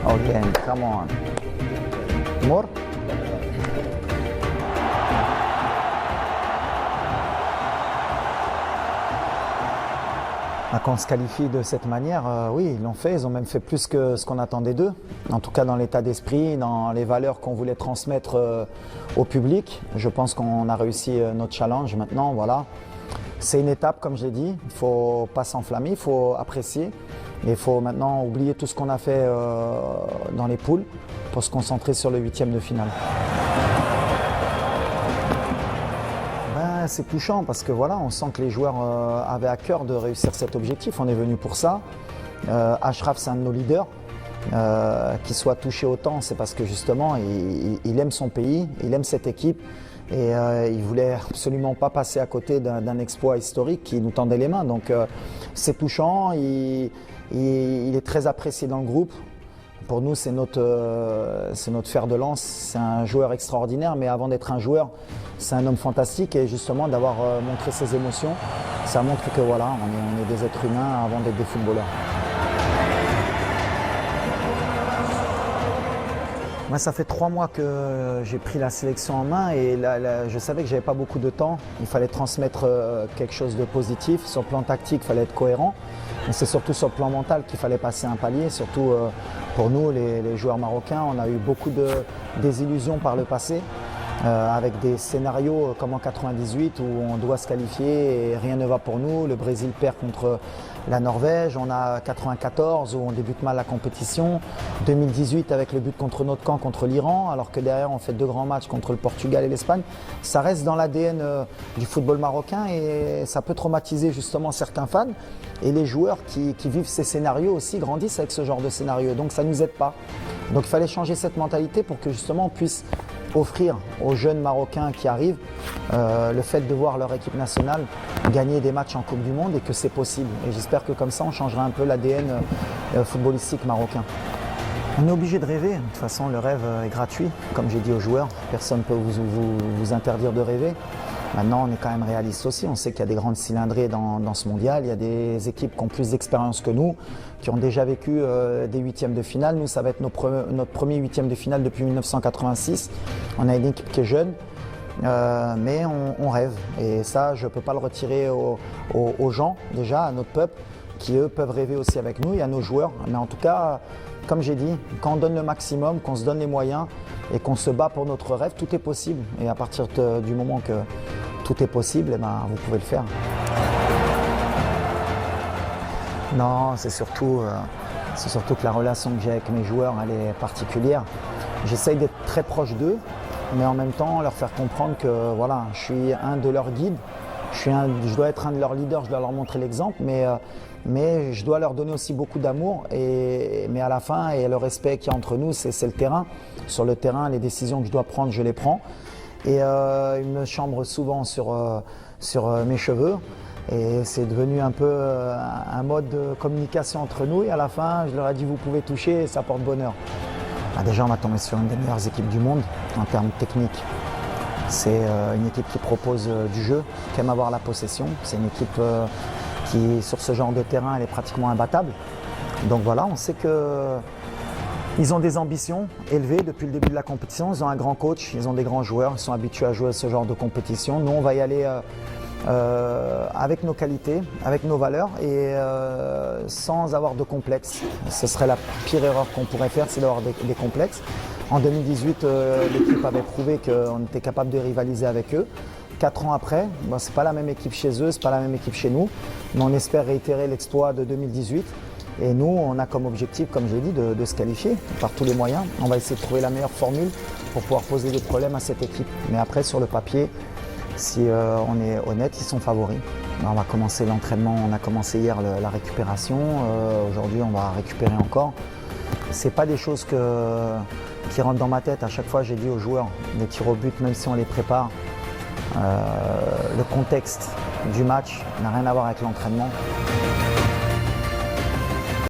Again, come on. More? Quand on se qualifie de cette manière, oui, ils l'ont fait, ils ont même fait plus que ce qu'on attendait d'eux. En tout cas dans l'état d'esprit, dans les valeurs qu'on voulait transmettre au public. Je pense qu'on a réussi notre challenge maintenant, voilà. C'est une étape, comme je l'ai dit, il ne faut pas s'enflammer, il faut apprécier. Et il faut maintenant oublier tout ce qu'on a fait dans les poules pour se concentrer sur le 8e de finale. C'est touchant parce que voilà, on sent que les joueurs avaient à cœur de réussir cet objectif. On est venu pour ça. Achraf, c'est un de nos leaders. Qu'il soit touché autant, c'est parce que justement, il aime son pays, il aime cette équipe. Et il voulait absolument pas passer à côté d'un exploit historique qui nous tendait les mains. Donc c'est touchant, il est très apprécié dans le groupe. Pour nous, c'est notre fer de lance. C'est un joueur extraordinaire, mais avant d'être un joueur, c'est un homme fantastique. Et justement, d'avoir montré ses émotions, ça montre que voilà, on est des êtres humains avant d'être des footballeurs. Moi, ça fait 3 mois que j'ai pris la sélection en main et je savais que j'avais pas beaucoup de temps. Il fallait transmettre quelque chose de positif. Sur le plan tactique, il fallait être cohérent. Mais c'est surtout sur le plan mental qu'il fallait passer un palier. Surtout pour nous, les joueurs marocains, on a eu beaucoup de désillusions par le passé. Avec des scénarios comme en 98 où on doit se qualifier et rien ne va pour nous. Le Brésil perd contre la Norvège, on a 94 où on débute mal la compétition, 2018 avec le but contre notre camp contre l'Iran, alors que derrière on fait 2 grands matchs contre le Portugal et l'Espagne. Ça reste dans l'ADN du football marocain et ça peut traumatiser justement certains fans. Et les joueurs qui vivent ces scénarios aussi grandissent avec ce genre de scénario, donc ça ne nous aide pas. Donc il fallait changer cette mentalité pour que justement on puisse offrir aux jeunes Marocains qui arrivent le fait de voir leur équipe nationale gagner des matchs en Coupe du Monde et que c'est possible. Et j'espère que comme ça, on changera un peu l'ADN footballistique marocain. On est obligé de rêver. De toute façon, le rêve est gratuit. Comme j'ai dit aux joueurs, personne ne peut vous interdire de rêver. Maintenant, on est quand même réaliste aussi. On sait qu'il y a des grandes cylindrées dans ce mondial. Il y a des équipes qui ont plus d'expérience que nous, qui ont déjà vécu des 8e de finale. Nous, ça va être notre premier 8e de finale depuis 1986. On a une équipe qui est jeune, mais on rêve. Et ça, je ne peux pas le retirer aux gens, déjà, à notre peuple, qui eux peuvent rêver aussi avec nous et à nos joueurs. Mais en tout cas, comme j'ai dit, quand on donne le maximum, qu'on se donne les moyens et qu'on se bat pour notre rêve, tout est possible. Et à partir du moment que tout est possible, eh ben, vous pouvez le faire. Non, c'est surtout que la relation que j'ai avec mes joueurs, elle est particulière. J'essaye d'être très proche d'eux, mais en même temps leur faire comprendre que voilà, je suis un de leurs guides, je dois être un de leurs leaders, je dois leur montrer l'exemple, mais je dois leur donner aussi beaucoup d'amour. Mais à la fin, et le respect qu'il y a entre nous, c'est le terrain. Sur le terrain, les décisions que je dois prendre, je les prends. Et ils me chambrent souvent sur mes cheveux. Et c'est devenu un peu un mode de communication entre nous. Et à la fin, je leur ai dit, vous pouvez toucher et ça porte bonheur. Déjà, on va tomber sur une des meilleures équipes du monde en termes techniques. C'est une équipe qui propose du jeu, qui aime avoir la possession. C'est une équipe qui, sur ce genre de terrain, elle est pratiquement imbattable. Donc voilà, on sait qu'ils ont des ambitions élevées depuis le début de la compétition. Ils ont un grand coach, ils ont des grands joueurs, ils sont habitués à jouer à ce genre de compétition. Nous, on va y aller avec nos qualités, avec nos valeurs et sans avoir de complexe. Ce serait la pire erreur qu'on pourrait faire, c'est d'avoir des complexes. En 2018, l'équipe avait prouvé qu'on était capable de rivaliser avec eux. 4 ans après, ce n'est pas la même équipe chez eux, ce n'est pas la même équipe chez nous, mais on espère réitérer l'exploit de 2018. Et nous, on a comme objectif, comme je l'ai dit, de se qualifier par tous les moyens. On va essayer de trouver la meilleure formule pour pouvoir poser des problèmes à cette équipe. Mais après, sur le papier, si on est honnête, ils sont favoris. On va commencer l'entraînement, on a commencé hier la récupération. Aujourd'hui, on va récupérer encore. Ce n'est pas des choses qui rentrent dans ma tête. À chaque fois, j'ai dit aux joueurs, les tirs au but, même si on les prépare, le contexte du match n'a rien à voir avec l'entraînement.